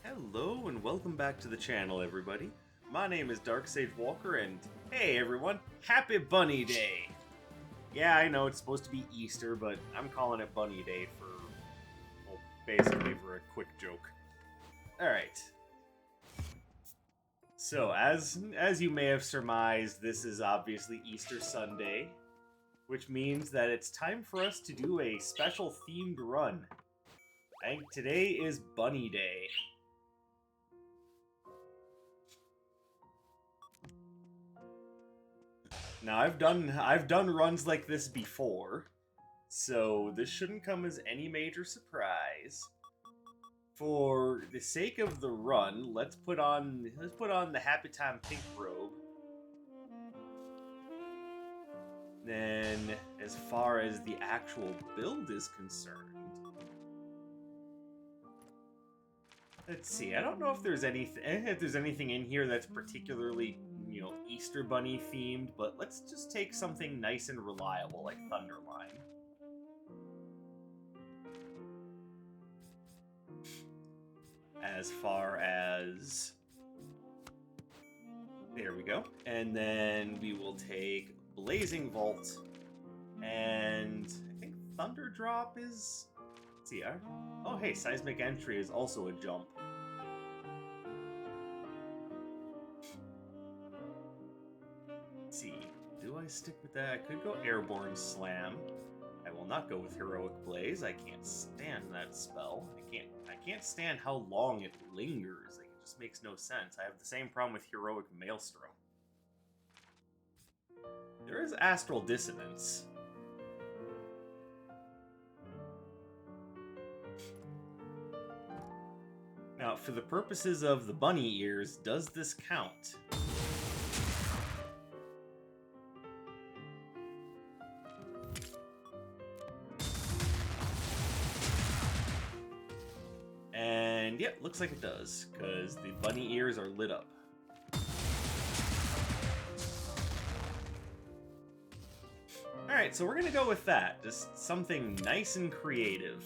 Hello and welcome back to the channel, everybody. My name is Dark Sage Walker, and hey everyone, Happy Bunny Day! Yeah, I know it's supposed to be Easter, but I'm calling it Bunny Day for, well, basically for a quick joke. Alright. So, as you may have surmised, this is obviously Easter Sunday, which means that it's time for us to do a special themed run. I think today is Bunny Day. Now I've done runs like this before, so this shouldn't come as any major surprise. For the sake of the run, let's put on the Happy Time pink robe. Then, as far as the actual build is concerned, let's see. I don't know if there's anything in here that's particularly, Easter Bunny themed, but let's just take something nice and reliable like Thunderline. As far as... There we go. And then we will take Blazing Vault, and I think Thunder Drop is... Let's see, oh hey, Seismic Entry is also a jump. Let's see, do I stick with that? I could go Airborne Slam. I will not go with Heroic Blaze. I can't stand that spell. I can't stand how long it lingers. Like, it just makes no sense. I have the same problem with Heroic Maelstrom. There is Astral Dissonance. Now, for the purposes of the bunny ears, does this count? And yeah, looks like it does, because the bunny ears are lit up. Alright, so we're gonna go with that. Just something nice and creative.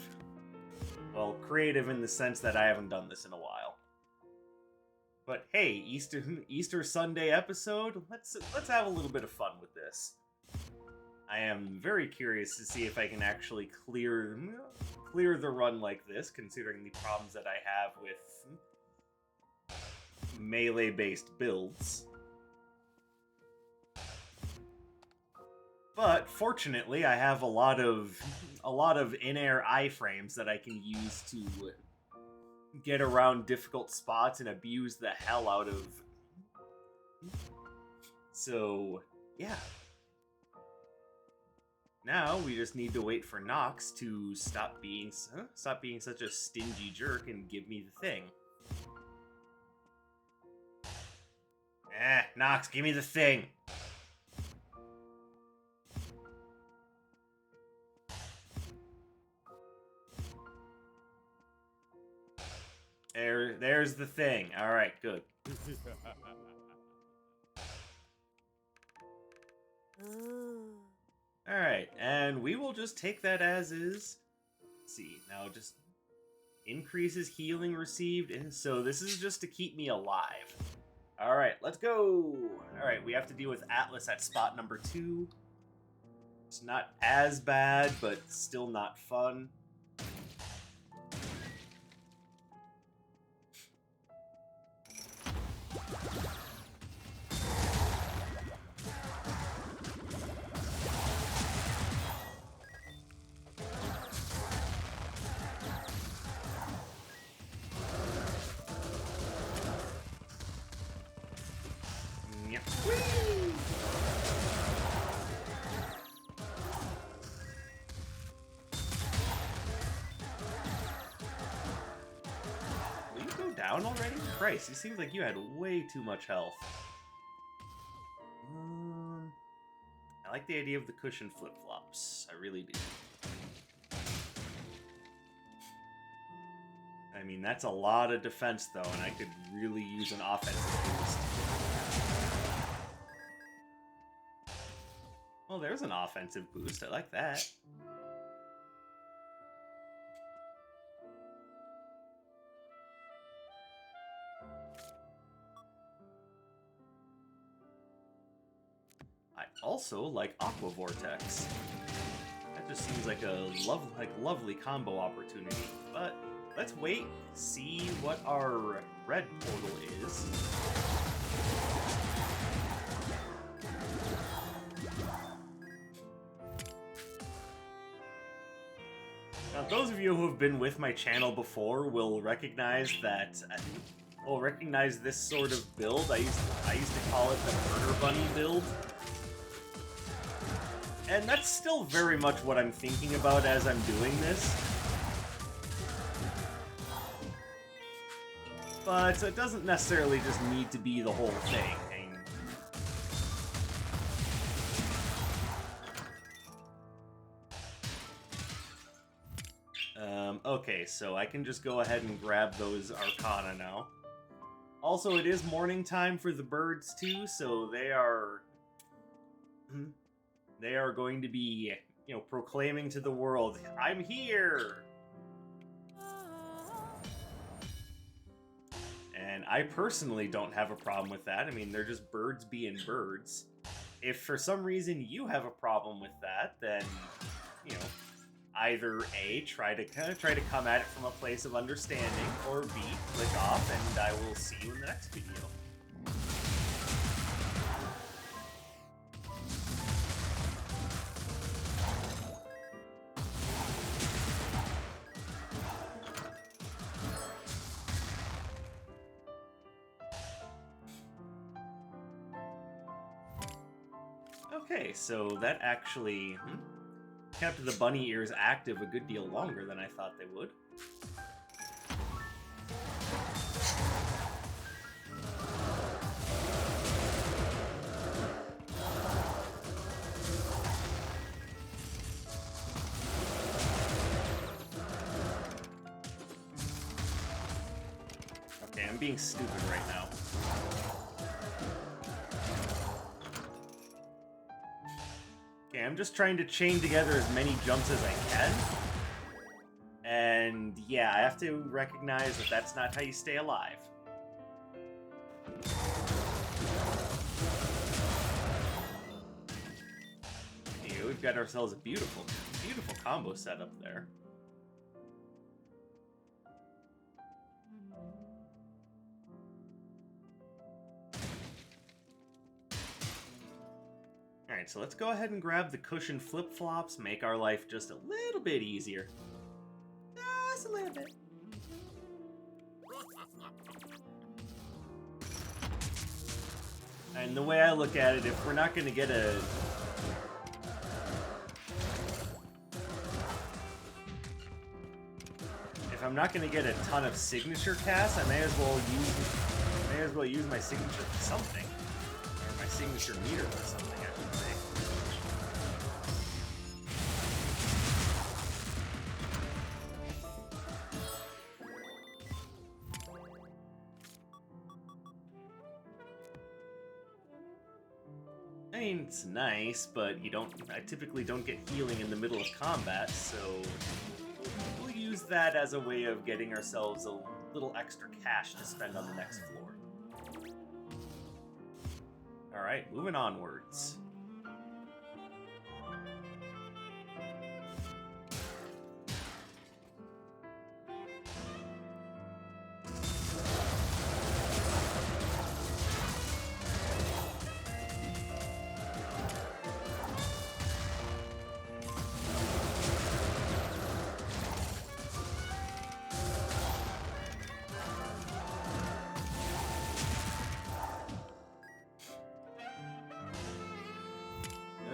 Well, creative in the sense that I haven't done this in a while. But hey, Easter Sunday episode, let's have a little bit of fun with this. I am very curious to see if I can actually clear the run like this, considering the problems that I have with melee-based builds. But fortunately, I have a lot of in-air iframes that I can use to get around difficult spots and abuse the hell out of. So, yeah. Now we just need to wait for Nox to stop being such a stingy jerk and give me the thing. Nox, give me the thing. There's the thing. All right, good. Alright, and we will just take that as is. Let's see, now just increases healing received, and so this is just to keep me alive. Alright, let's go! Alright, we have to deal with Atlas at spot number 2. It's not as bad, but still not fun. Down already? Christ, it seems like you had way too much health. I like the idea of the cushion flip-flops. I really do. I mean, that's a lot of defense, though, and I could really use an offensive boost. Well, there's an offensive boost. I like that. also like Aqua Vortex. That just seems like a lovely combo opportunity. But let's wait, see what our red portal is. Now, those of you who have been with my channel before will recognize that. Will recognize this sort of build. I used to call it the Murder Bunny build. And that's still very much what I'm thinking about as I'm doing this. But it doesn't necessarily just need to be the whole thing. Okay, so I can just go ahead and grab those Arcana now. Also, it is morning time for the birds too, so they are going to be, you know, proclaiming to the world, "I'm here!" And I personally don't have a problem with that. I mean, they're just birds being birds. If for some reason you have a problem with that, then, you know, either A, try to come at it from a place of understanding, or B, click off, and I will see you in the next video. Okay, so that actually kept the bunny ears active a good deal longer than I thought they would. Okay, I'm being stupid right now. Okay, I'm just trying to chain together as many jumps as I can. And yeah, I have to recognize that that's not how you stay alive. Here, we've got ourselves a beautiful combo setup there. Alright, so let's go ahead and grab the cushion flip-flops, make our life just a little bit easier. Just a little bit. And the way I look at it, if we're not going to get a... If I'm not going to get a ton of signature casts, I may as well use my signature for something. Or my signature meter for something, I should say. I mean, it's nice, but I typically don't get healing in the middle of combat, so we'll use that as a way of getting ourselves a little extra cash to spend on the next floor. Alright, moving onwards.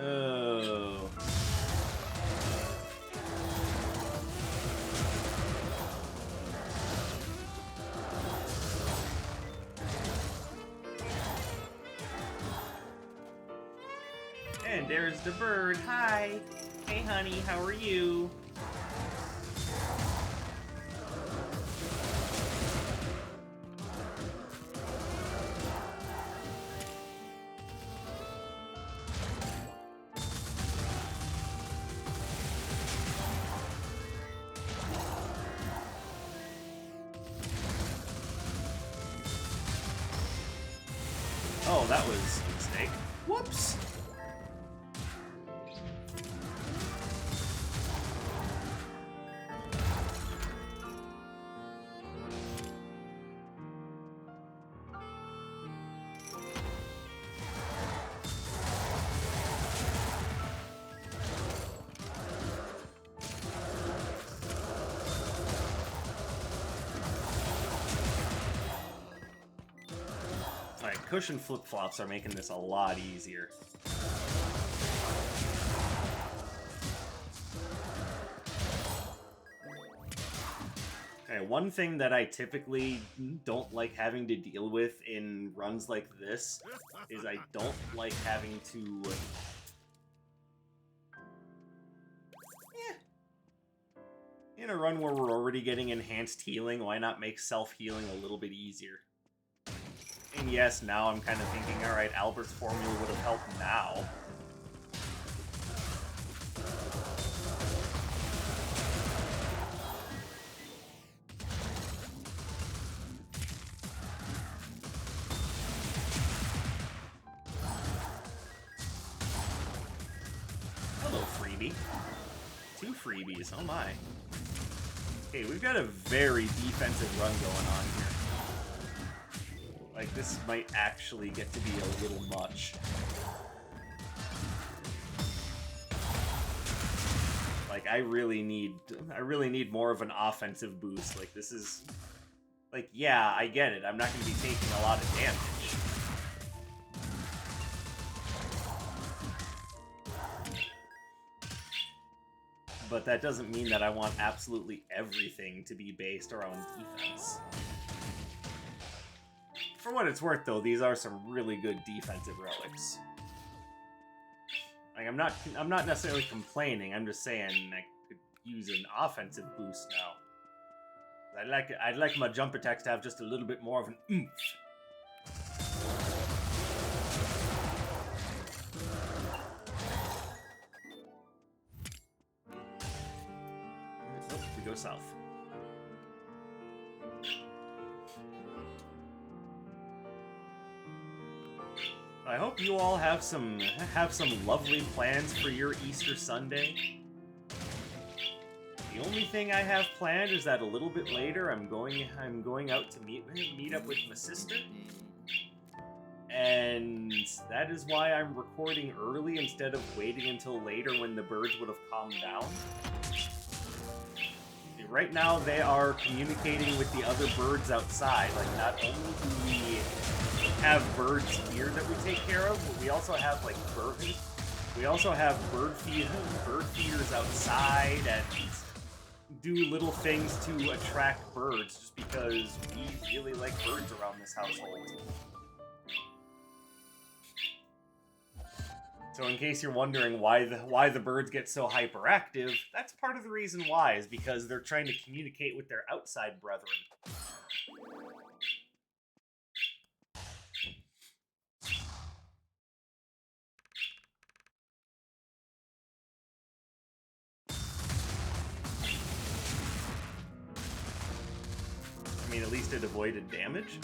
Oh. And there's the bird. Hi. Hey, honey, how are you? Oh, that was a mistake. Whoops! cushion flip-flops are making this a lot easier. Okay, one thing that I typically don't like having to deal with in runs like this is I don't like having to... In a run where we're already getting enhanced healing, why not make self-healing a little bit easier? And yes, now I'm kind of thinking, alright, Albert's formula would have helped now. Hello, freebie. 2 freebies, oh my. Okay, we've got a very defensive run going on here. Like, this might actually get to be a little much. Like, I really need more of an offensive boost. Like, this is... Like, yeah, I get it. I'm not going to be taking a lot of damage. But that doesn't mean that I want absolutely everything to be based around defense. For what it's worth, though, these are some really good defensive relics. Like, I'm not necessarily complaining. I'm just saying I could use an offensive boost now. I'd like my jump attacks to have just a little bit more of an oomph. Oh, we go south. I hope you all have some lovely plans for your Easter Sunday. The only thing I have planned is that a little bit later I'm going out to meet up with my sister. And that is why I'm recording early instead of waiting until later when the birds would have calmed down. Right now they are communicating with the other birds outside. Like, not only do we have birds here that we take care of, but we also have like bird feeders outside and do little things to attract birds just because we really like birds around this household. So in case you're wondering why the birds get so hyperactive, that's part of the reason why, is because they're trying to communicate with their outside brethren. I mean, at least it avoided damage.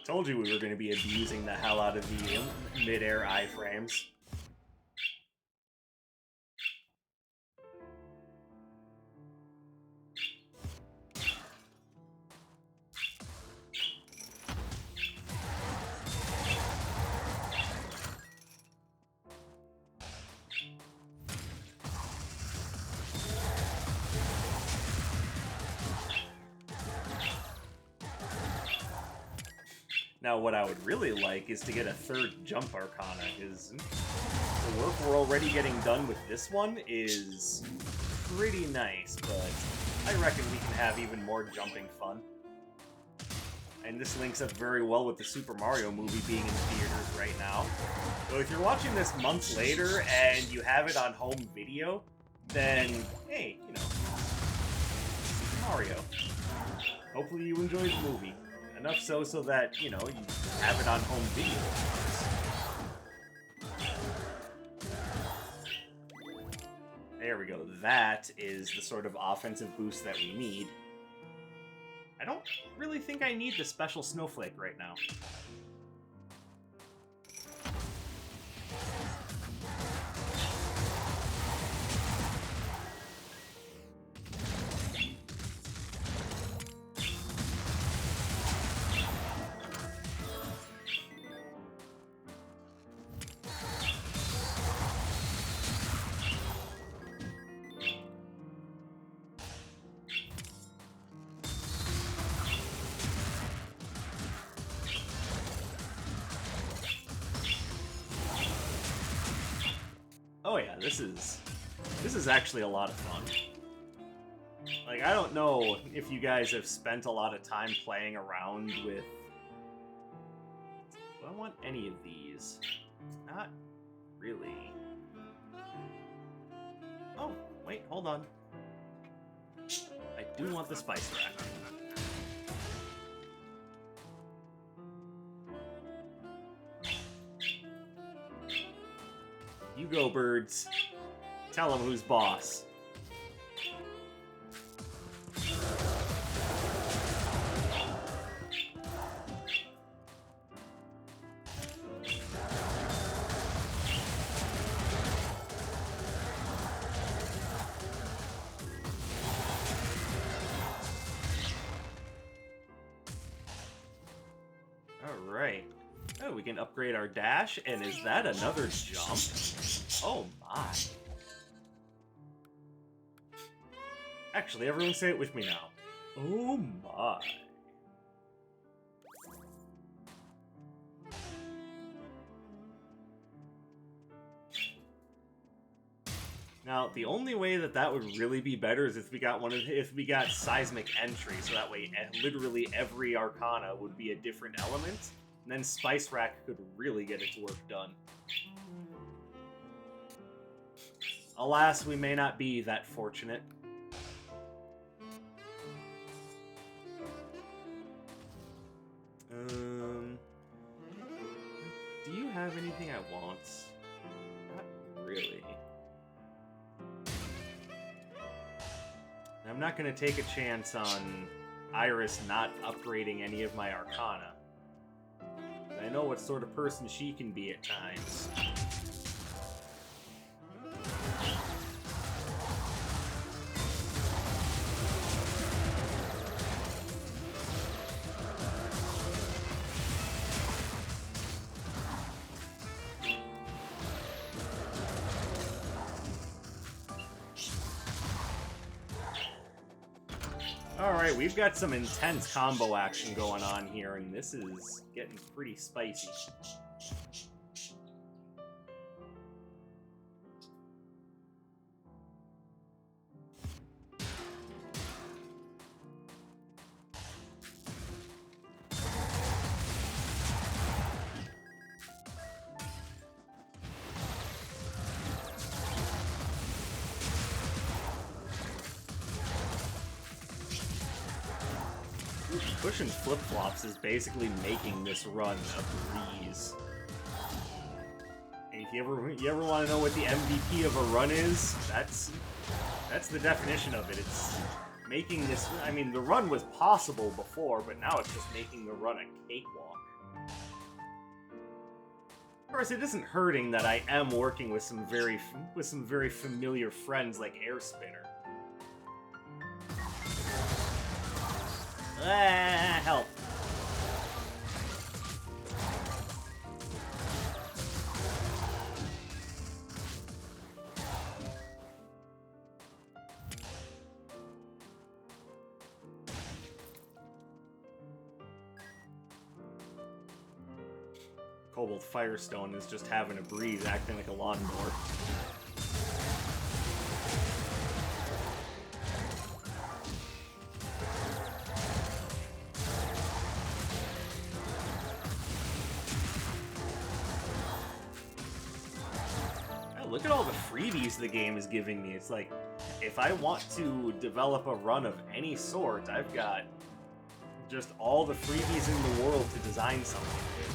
Told you we were going to be abusing the hell out of the mid-air iframes. Now, what I would really like is to get a third jump arcana, because the work we're already getting done with this one is pretty nice, but I reckon we can have even more jumping fun. And this links up very well with the Super Mario movie being in theaters right now. So if you're watching this months later and you have it on home video, then, hey, you know, Super Mario. Hopefully you enjoyed the movie. Enough so that, you know, you have it on home video. There we go. That is the sort of offensive boost that we need. I don't really think I need the special snowflake right now. Oh yeah, this is actually a lot of fun. Like, I don't know if you guys have spent a lot of time playing around with... Do I want any of these? Not really. Oh, wait, hold on. I do want the spice rack. You go, birds. Tell them who's boss. Alright. Oh, we can upgrade our dash, and is that another jump? Oh my. Actually, everyone say it with me now. Oh my. Now, the only way that that would really be better is if we got if we got seismic entry, so that way literally every arcana would be a different element, and then Spice Rack could really get its work done. Alas, we may not be that fortunate. Do you have anything I want? Not really. I'm not going to take a chance on Iris not upgrading any of my arcana. I know what sort of person she can be at times. Alright, we've got some intense combo action going on here, and this is getting pretty spicy. Pushing flip-flops is basically making this run a breeze. And if you ever want to know what the MVP of a run is, that's the definition of it. It's making this... I mean, the run was possible before, but now it's just making the run a cakewalk. Of course, it isn't hurting that I am working with some very familiar friends like Air Spinner. Help. Cobalt Firestone is just having a breeze, acting like a lawnmower. Look at all the freebies the game is giving me. It's like, if I want to develop a run of any sort, I've got just all the freebies in the world to design something with.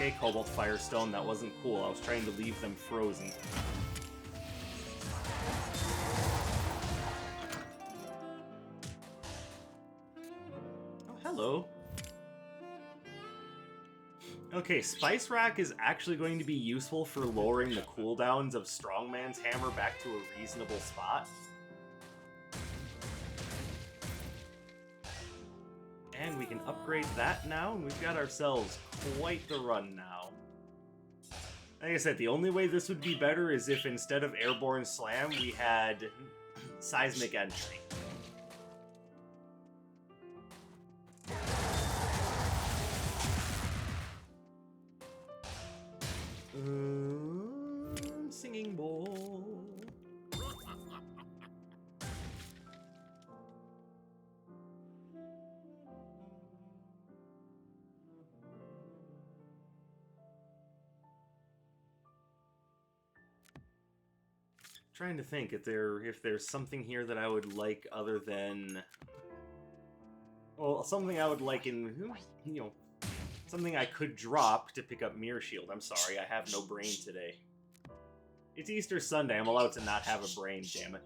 Okay, Cobalt Firestone, that wasn't cool. I was trying to leave them frozen. Oh, hello. Okay, Spice Rack is actually going to be useful for lowering the cooldowns of Strongman's Hammer back to a reasonable spot. And we can upgrade that now, and we've got ourselves quite the run now. Like I said, the only way this would be better is if instead of Airborne Slam, we had Seismic Entry. Singing bowl. Trying to think if there's something here that I would like other than, well, something I would like in, you know, something I could drop to pick up Mirror Shield. I'm sorry, I have no brain today. It's Easter Sunday. I'm allowed to not have a brain, damn it.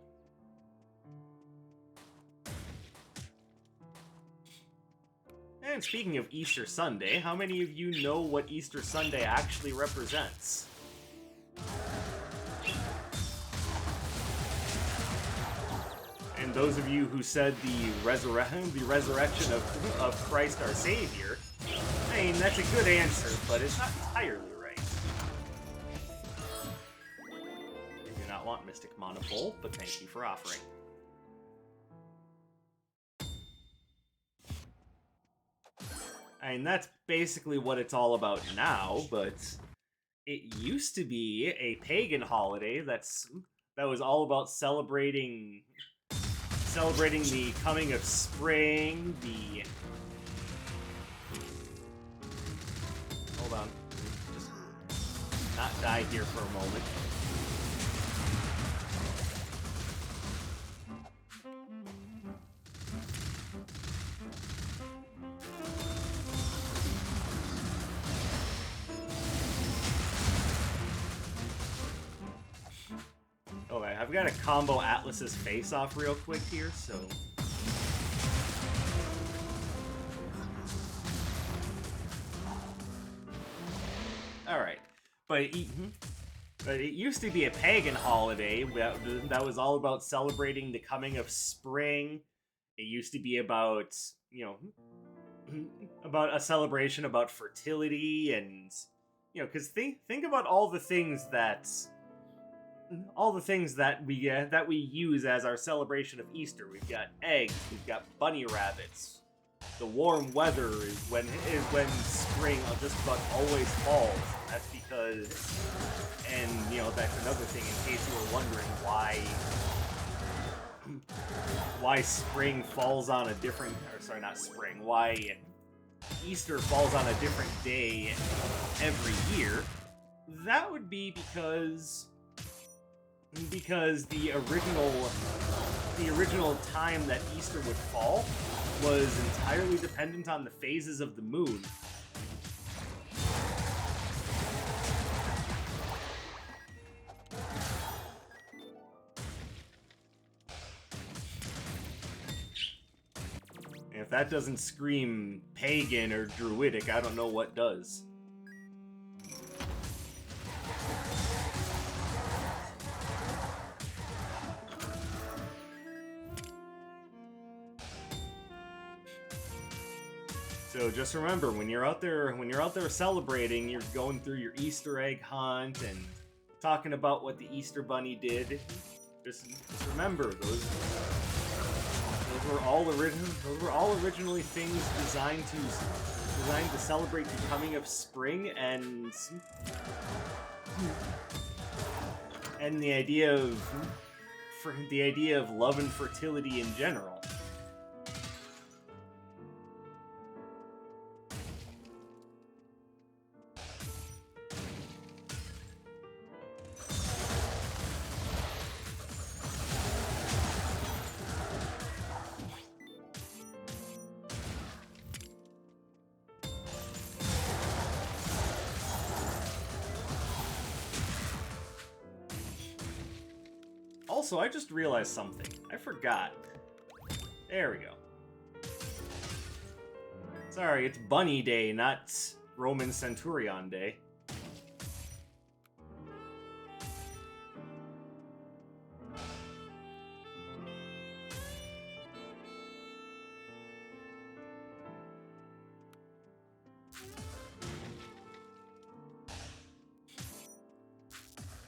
And speaking of Easter Sunday, how many of you know what Easter Sunday actually represents? And those of you who said the resurrection of Christ our Savior, I mean, that's a good answer, but it's not entirely right. I do not want Mystic Monopole, but thank you for offering. I mean, that's basically what it's all about now, but it used to be a pagan holiday that was all about celebrating the coming of spring, the... Hold on. Just not die here for a moment. Okay, I've got to combo Atlas's face off real quick here, so... Alright, but it used to be a pagan holiday that was all about celebrating the coming of spring. It used to be about, you know, about a celebration about fertility and, you know, because think about all the things that we use as our celebration of Easter. We've got eggs, we've got bunny rabbits. The warm weather is when spring just about always falls. That's because, and you know, that's another thing in case you were wondering why spring falls on a different, or sorry, not spring, why Easter falls on a different day every year. That would be because the original time that Easter would fall was entirely dependent on the phases of the moon. And if that doesn't scream pagan or druidic, I don't know what does. So just remember, when you're out there celebrating, you're going through your Easter egg hunt and talking about what the Easter Bunny did. Just remember, those were all originally things designed to celebrate the coming of spring and the idea of love and fertility in general. Also, I just realized something. I forgot. There we go. Sorry, it's Bunny Day, not Roman Centurion Day.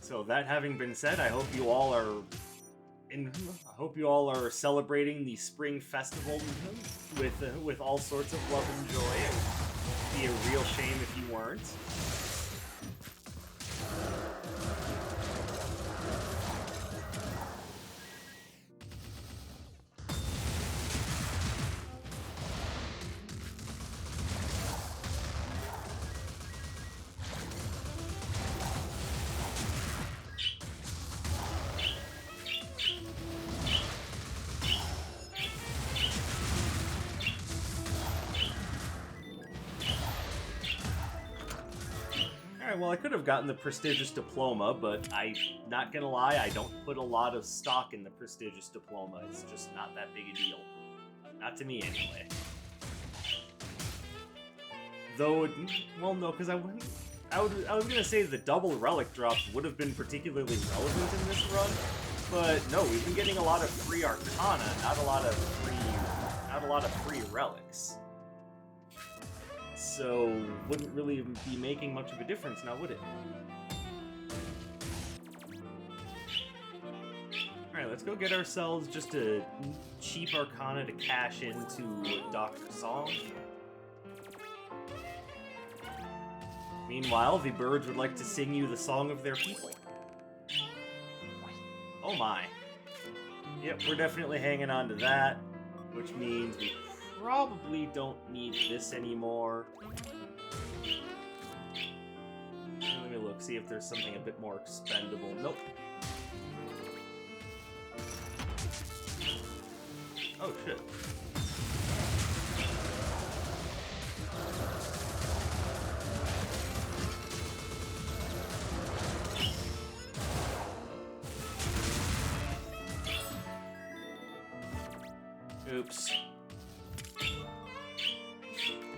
So that having been said, I hope you all are celebrating the spring festival with all sorts of love and joy. It'd be a real shame if you weren't. Well, I could have gotten the prestigious diploma, but not gonna lie, I don't put a lot of stock in the prestigious diploma. It's just not that big a deal. Not to me, anyway. Though, well, no, because I was gonna say the double relic drops would have been particularly relevant in this run, but no, we've been getting a lot of free arcana, not a lot of free relics. So, wouldn't really be making much of a difference now, would it? Alright, let's go get ourselves just a cheap arcana to cash into Dr. Song. Meanwhile, the birds would like to sing you the song of their people. Oh my. Yep, we're definitely hanging on to that, which means we probably don't need this anymore. Let me look, see if there's something a bit more expendable. Nope. Oh, shit. Oops.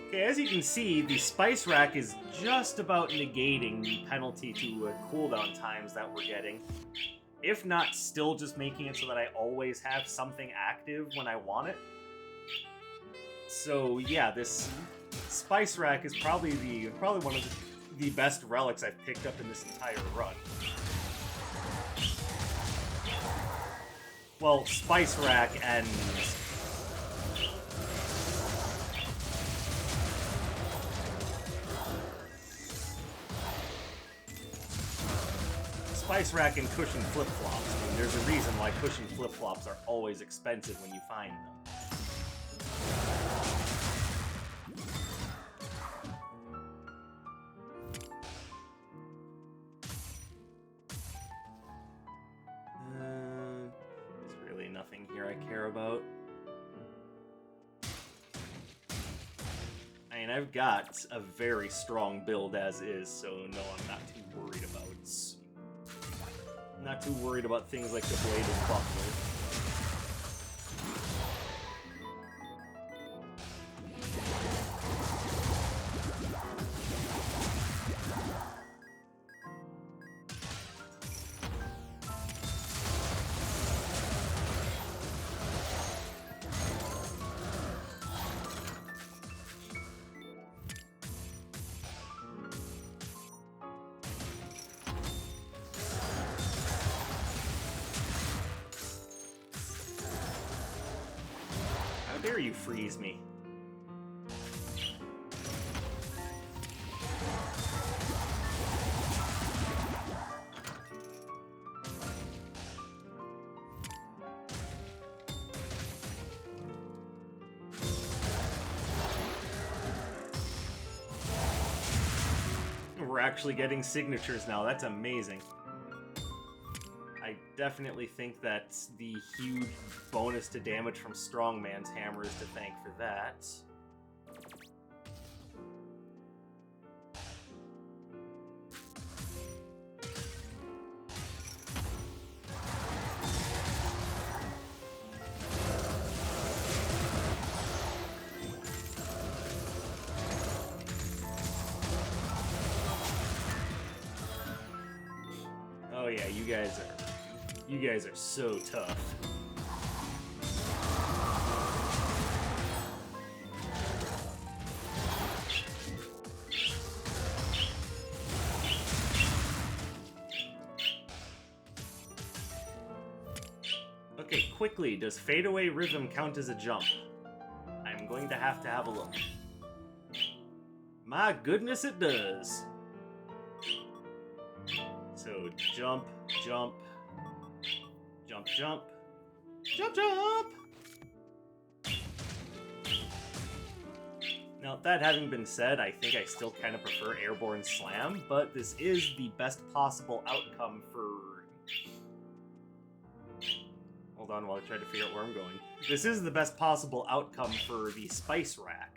Okay, as you can see, the Spice Rack is just about negating the penalty to cooldown times that we're getting. If not, still just making it so that I always have something active when I want it. So yeah, this Spice Rack is probably one of the best relics I've picked up in this entire run. Well, Spice Rack and Spice Rack and cushion flip-flops. I mean, there's a reason why cushion flip-flops are always expensive when you find them. There's really nothing here I care about. I mean, I've got a very strong build as is, so no, I'm not too worried about things like the Bladed Buckler. How dare you freeze me? We're actually getting signatures now. That's amazing. I definitely think that the huge bonus to damage from Strongman's hammer is to thank for that. You guys are so tough. Okay, quickly, does fadeaway rhythm count as a jump? I'm going to have a look. My goodness, it does. So, jump, jump, jump, jump, jump, jump! Now, that having been said, I think I still kind of prefer airborne slam, but this is the best possible outcome for... Hold on while I try to figure out where I'm going. This is the best possible outcome for the spice rack.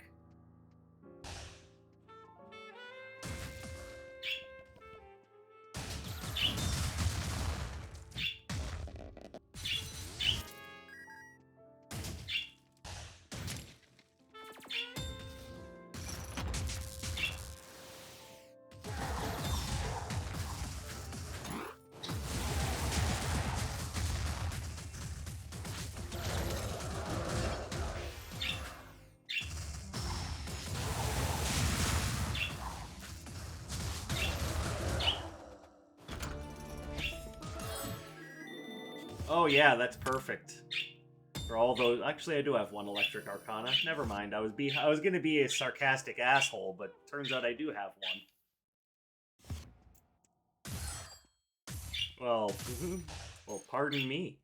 Oh yeah, that's perfect. For all those, actually, I do have one electric arcana. Never mind. I was gonna be a sarcastic asshole, but turns out I do have one. Well, well, pardon me.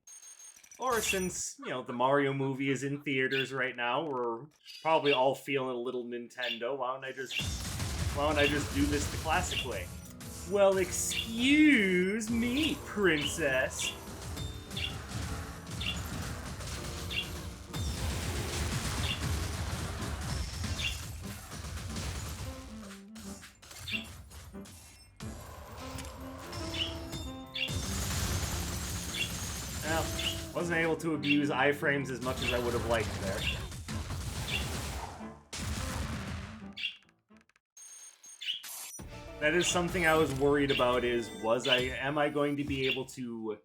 Or since the Mario movie is in theaters right now, we're probably all feeling a little Nintendo. Why don't I just do this the classic way? Well, excuse me, princess. Well, wasn't able to abuse iframes as much as I would have liked there. That is something I was worried about am I going to be able to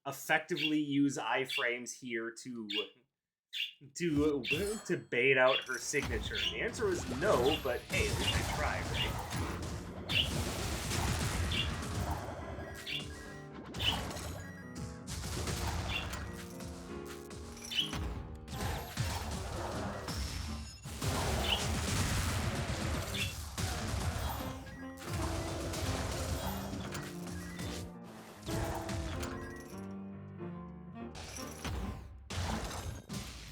effectively use iframes here to bait out her signature? The answer was no, but hey, at least I tried, right?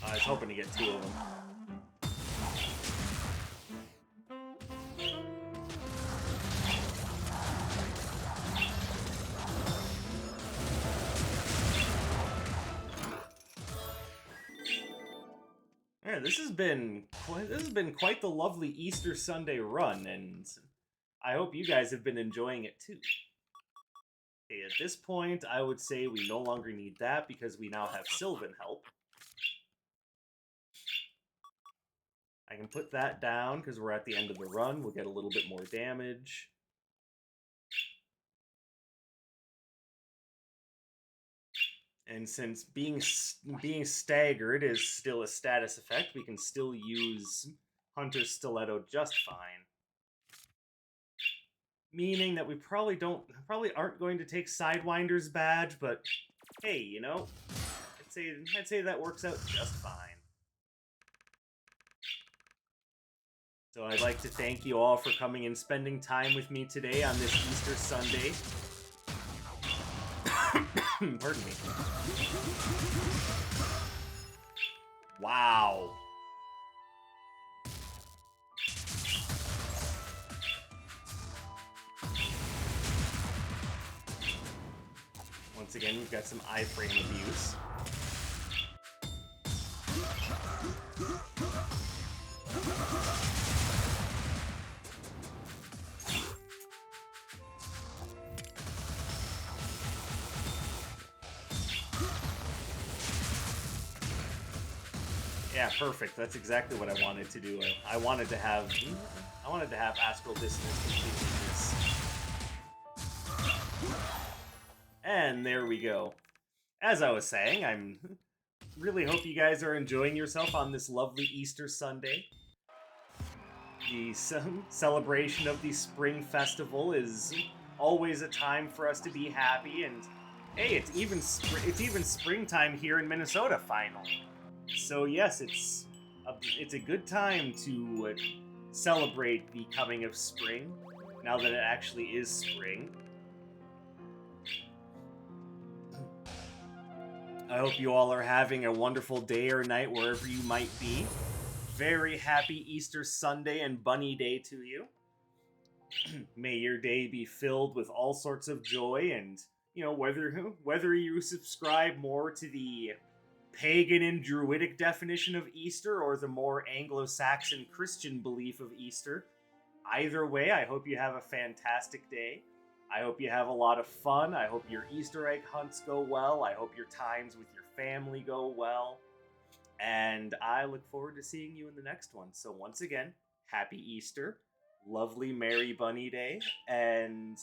I was hoping to get two of them. Yeah, this has been quite the lovely Easter Sunday run, and I hope you guys have been enjoying it too. Okay, at this point, I would say we no longer need that because we now have Sylvan help. I can put that down because we're at the end of the run. We'll get a little bit more damage. And since being staggered is still a status effect, we can still use Hunter's Stiletto just fine. Meaning that we probably aren't going to take Sidewinder's badge, but hey, I'd say that works out just fine. So I'd like to thank you all for coming and spending time with me today on this Easter Sunday. Pardon me. Wow. Once again, we've got some iframe abuse. Yeah, perfect. That's exactly what I wanted to do. I wanted to have Astral Dissonance completely this. And there we go. As I was saying, I'm really hope you guys are enjoying yourself on this lovely Easter Sunday. The celebration of the Spring Festival is always a time for us to be happy, and hey, it's even springtime here in Minnesota finally. So yes, it's a good time to celebrate the coming of spring. Now that it actually is spring. I hope you all are having a wonderful day or night wherever you might be. Very happy Easter Sunday and Bunny Day to you. May your day be filled with all sorts of joy, and whether you subscribe more to the pagan and druidic definition of Easter or the more Anglo-Saxon Christian belief of Easter, either way, I hope you have a fantastic day. I hope you have a lot of fun. I hope your Easter egg hunts go well. I hope your times with your family go well. And I look forward to seeing you in the next one. So once again, happy Easter, lovely Merry Bunny Day, and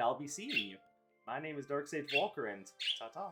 I'll be seeing you. My name is Dark Sage Walker, and ta-ta.